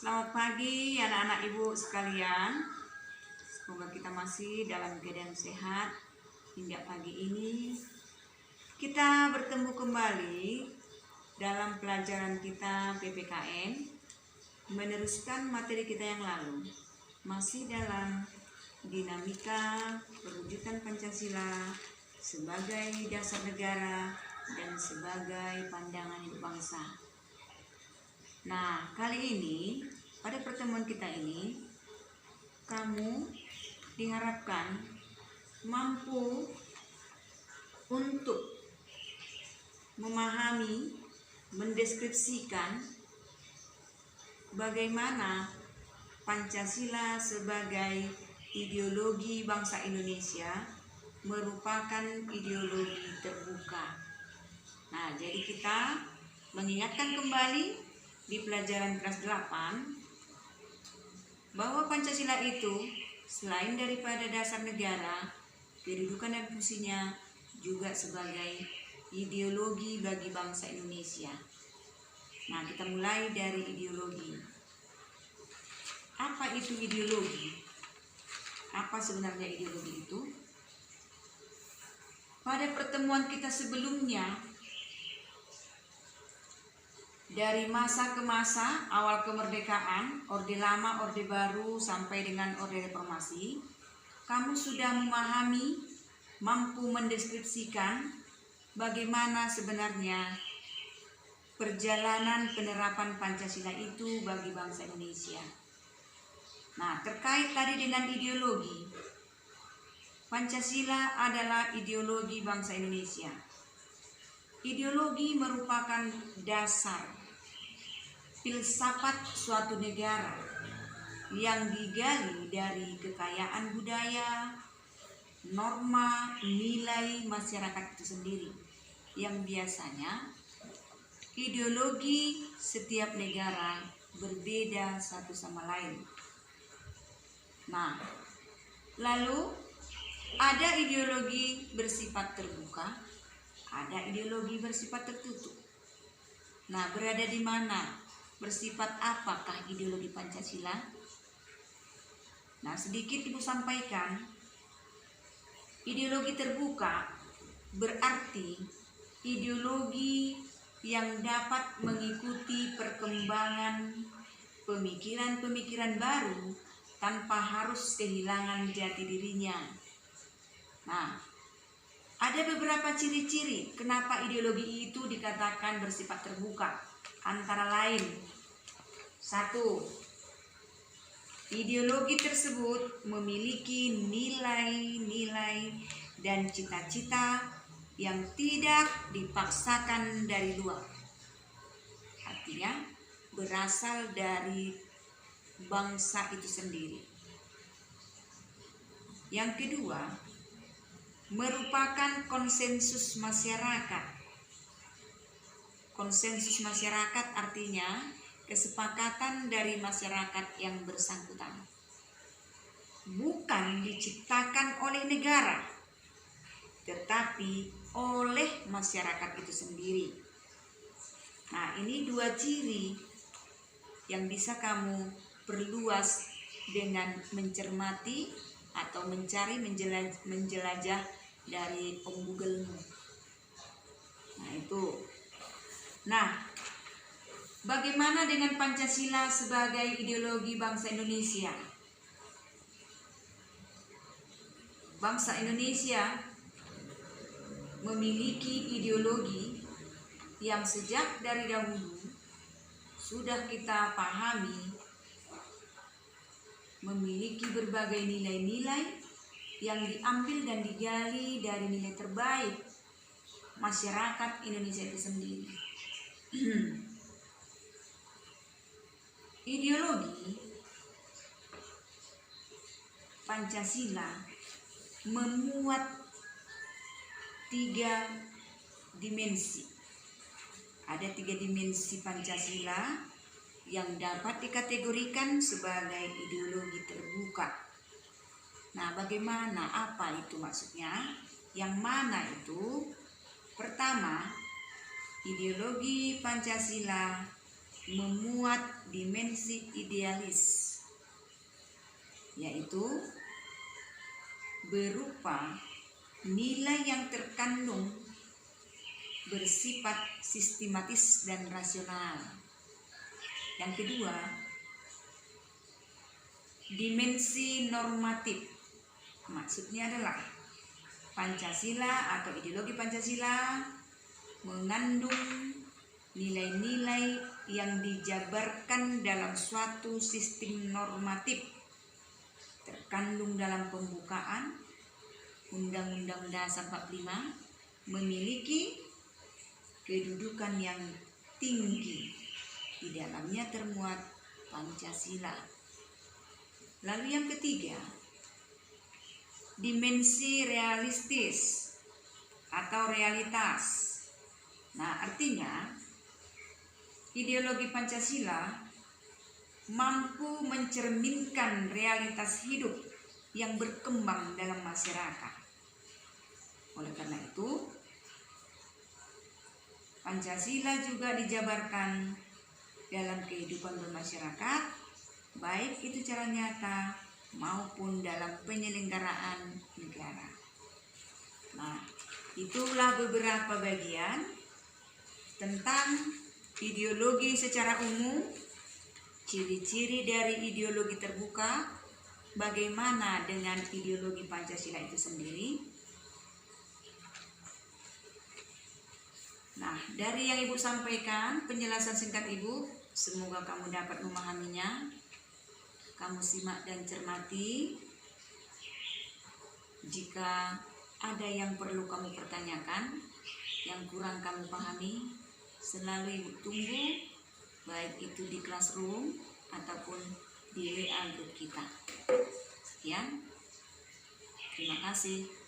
Selamat pagi anak-anak ibu sekalian. Semoga kita masih dalam keadaan sehat hingga pagi ini. Kita bertemu kembali dalam pelajaran kita PPKN, meneruskan materi kita yang lalu. Masih dalam dinamika perwujudan Pancasila sebagai dasar negara dan sebagai pandangan hidup bangsa. Nah, kali ini pada pertemuan kita ini kamu diharapkan mampu untuk memahami, mendeskripsikan bagaimana Pancasila sebagai ideologi bangsa Indonesia merupakan ideologi terbuka. Nah, jadi kita mengingatkan kembali di pelajaran kelas 8 bahwa Pancasila itu selain daripada dasar negara, kedudukan dan fungsinya juga sebagai ideologi bagi bangsa Indonesia. Nah, kita mulai dari ideologi. Apa itu ideologi? Apa sebenarnya ideologi itu? Pada pertemuan kita sebelumnya, dari masa ke masa, awal kemerdekaan, Orde Lama, Orde Baru, sampai dengan Orde Reformasi, kamu sudah memahami, mampu mendeskripsikan bagaimana sebenarnya perjalanan penerapan Pancasila itu bagi bangsa Indonesia. Nah, terkait tadi dengan ideologi, Pancasila adalah ideologi bangsa Indonesia. Ideologi merupakan dasar filsafat suatu negara yang digali dari kekayaan budaya, norma, nilai masyarakat itu sendiri, yang biasanya ideologi setiap negara berbeda satu sama lain. Nah, lalu ada ideologi bersifat terbuka, ada ideologi bersifat tertutup. Nah, berada di mana? Bersifat apakah ideologi Pancasila? Nah, sedikit ibu sampaikan. Ideologi terbuka berarti ideologi yang dapat mengikuti perkembangan pemikiran-pemikiran baru tanpa harus kehilangan jati dirinya. Nah, ada beberapa ciri-ciri kenapa ideologi itu dikatakan bersifat terbuka. Antara lain, 1. Ideologi tersebut memiliki nilai-nilai dan cita-cita yang tidak dipaksakan dari luar. Artinya, berasal dari bangsa itu sendiri. Yang kedua, merupakan konsensus masyarakat. Konsensus masyarakat artinya kesepakatan dari masyarakat yang bersangkutan, bukan diciptakan oleh negara, tetapi oleh masyarakat itu sendiri. Nah, ini 2 ciri yang bisa kamu perluas dengan mencermati atau mencari, menjelajah dari Google-mu. Nah, itu. Nah, bagaimana dengan Pancasila sebagai ideologi bangsa Indonesia? Bangsa Indonesia memiliki ideologi yang sejak dari dahulu sudah kita pahami, memiliki berbagai nilai-nilai yang diambil dan digali dari nilai terbaik masyarakat Indonesia itu sendiri. Ideologi Pancasila memuat 3 dimensi. Ada 3 dimensi Pancasila yang dapat dikategorikan sebagai ideologi terbuka. Nah, bagaimana? Apa itu maksudnya? Yang mana itu? Pertama, ideologi Pancasila memuat dimensi idealis, yaitu berupa nilai yang terkandung bersifat sistematis dan rasional. Yang kedua, dimensi normatif. Maksudnya adalah Pancasila atau ideologi Pancasila mengandung nilai-nilai yang dijabarkan dalam suatu sistem normatif terkandung dalam pembukaan Undang-Undang Dasar 45, memiliki kedudukan yang tinggi. Di dalamnya termuat Pancasila. Lalu yang ketiga, dimensi realistis atau realitas. Nah, artinya ideologi Pancasila mampu mencerminkan realitas hidup yang berkembang dalam masyarakat. Oleh karena itu, Pancasila juga dijabarkan dalam kehidupan bermasyarakat, baik itu secara nyata maupun dalam penyelenggaraan negara. Nah, itulah beberapa bagian tentang ideologi secara umum, ciri-ciri dari ideologi terbuka, bagaimana dengan ideologi Pancasila itu sendiri. Nah, dari yang Ibu sampaikan, penjelasan singkat Ibu, semoga kamu dapat memahaminya. Kamu simak dan cermati. Jika ada yang perlu kamu pertanyakan, yang kurang kamu pahami, selalu Ibu tunggu, baik itu di classroom ataupun di WA grup kita. Sekian, terima kasih.